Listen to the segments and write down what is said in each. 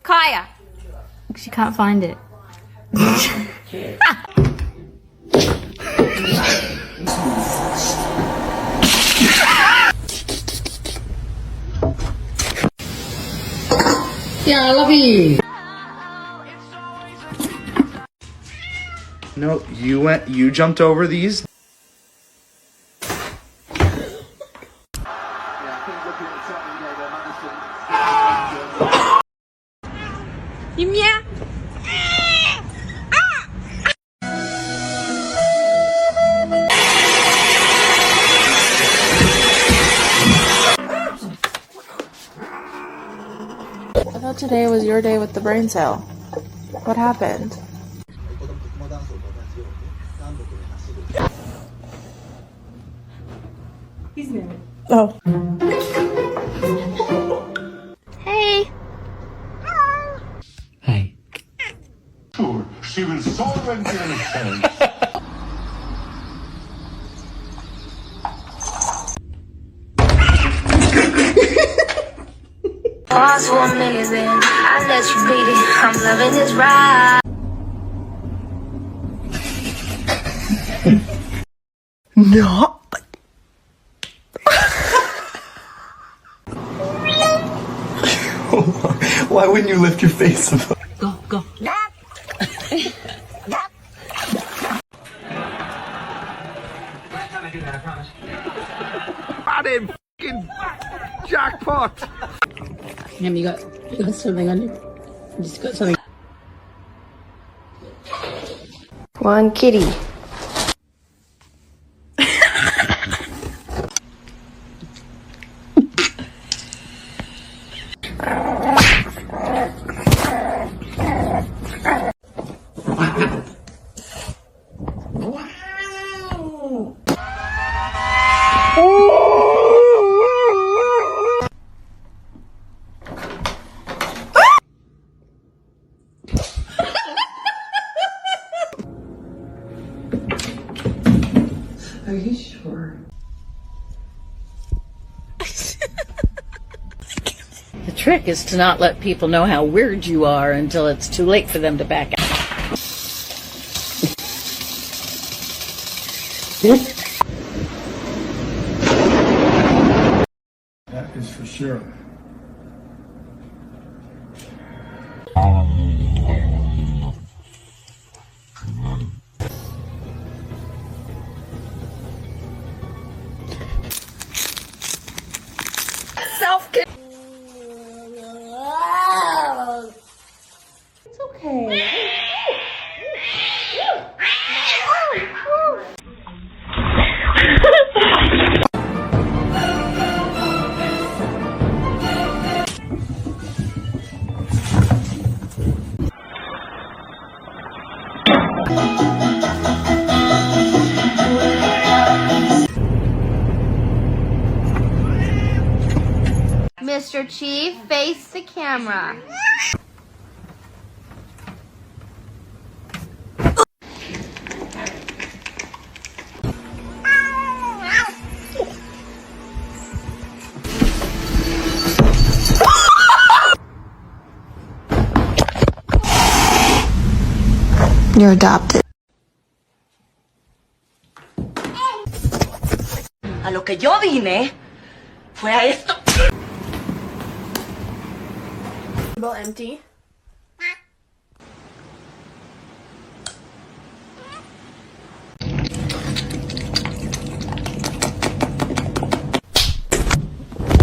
Kaya. She can't find it. Yeah, I love you. No, you jumped over these. I thought today was your day with the brain cell. What happened? He's new. Oh. Hey. Hey. She was solvent in a sense. Lost 1 million, I let you beat it. I'm loving this ride. No. Why wouldn't you lift your face above? Go, go. Got him! Fucking jackpot! Ma'am, you got something on you? You just got something. One kitty. Are you sure? The trick is to not let people know how weird you are until it's too late for them to back out. That is for sure. Self-care. It's okay. Mr. Chief, face the camera. You're adopted. A lo que yo vine fue a esto. Empty.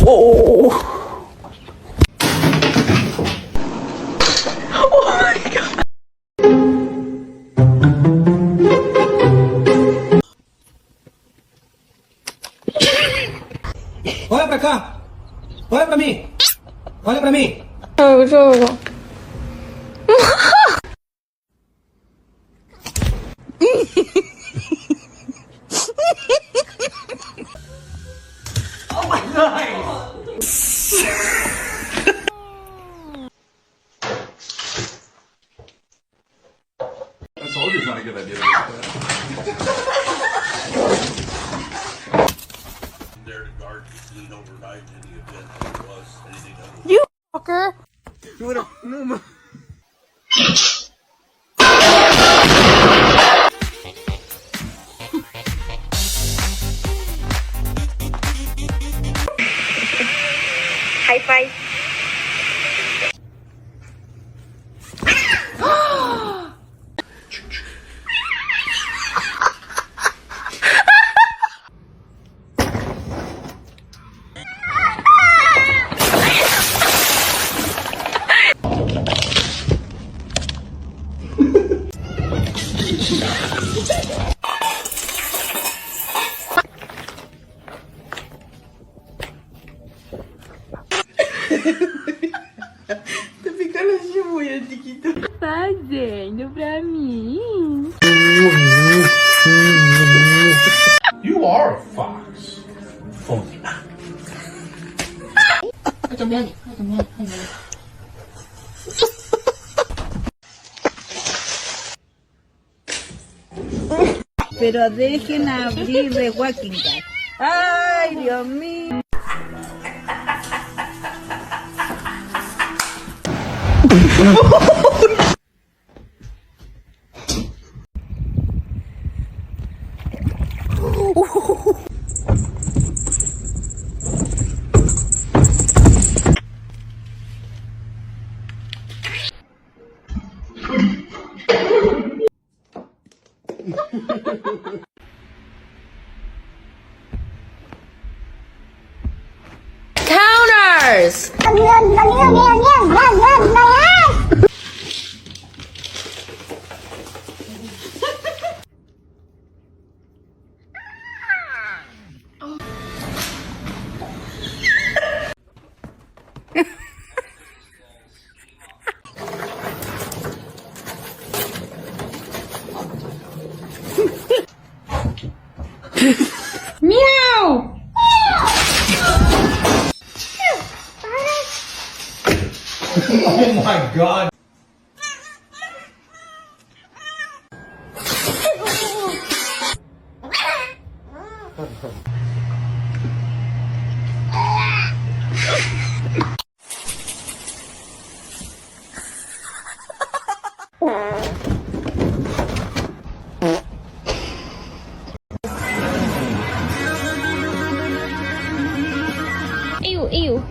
Oh! Oh my god! Olha pra cá! Olha pra mim! Olha pra mim! Oh my God! I told you it's not a good idea. There to guard You fucker. High five. Fazendo pra mim. You are a fox. Phony. Pero dejen abrir de Walking Dead. Ay, Dios mío. Counters! Meow! Oh my god. Ew, ew.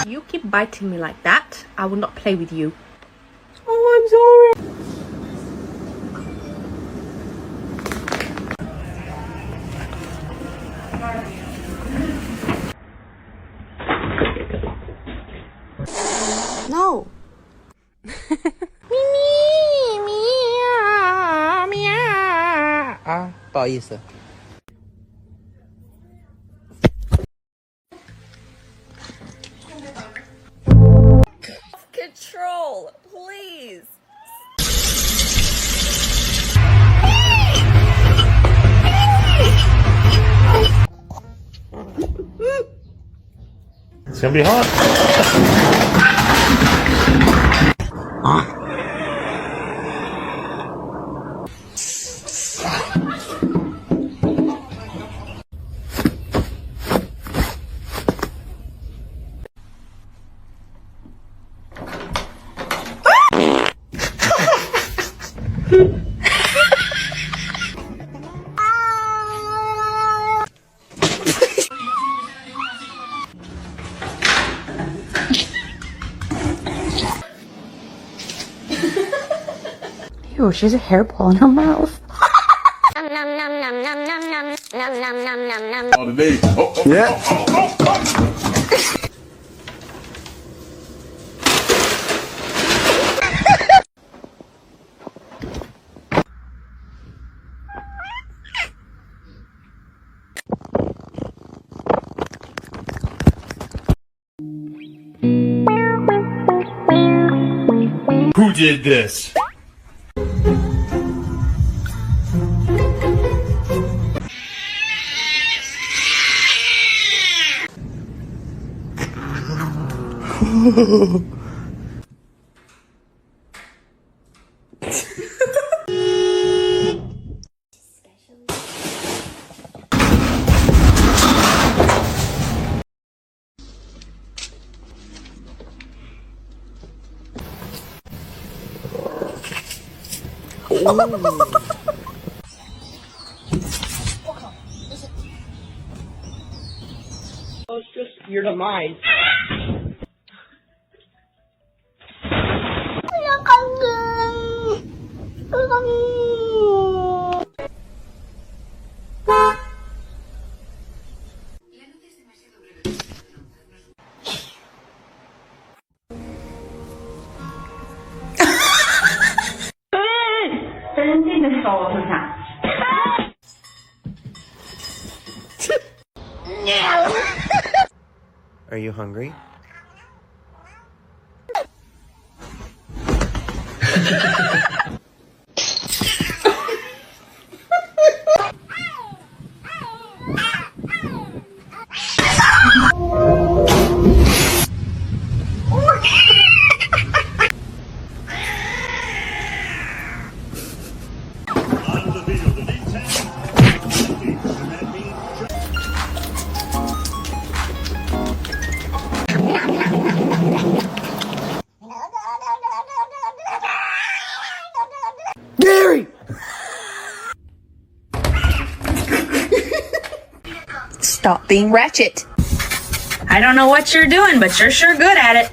You keep biting me like that, I will not play with you. Oh, I'm sorry. No. À, 不好意思。 Control, please. It's gonna be hot. Ew, she has a hairball in her mouth. Who did this? You're the mine. Are you hungry? Gary! Stop being ratchet. I don't know what you're doing, but you're sure good at it.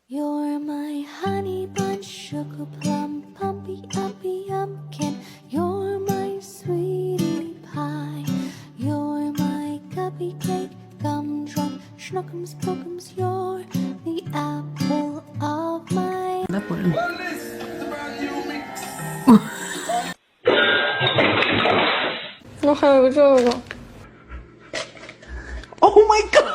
You're my honey bun, sugar plum, pumpy, uppy, umpkin. You're my sweetie pie. You're my cupcake, gumdrop, schnookums, bookums. You're the apple of my. Oh my god!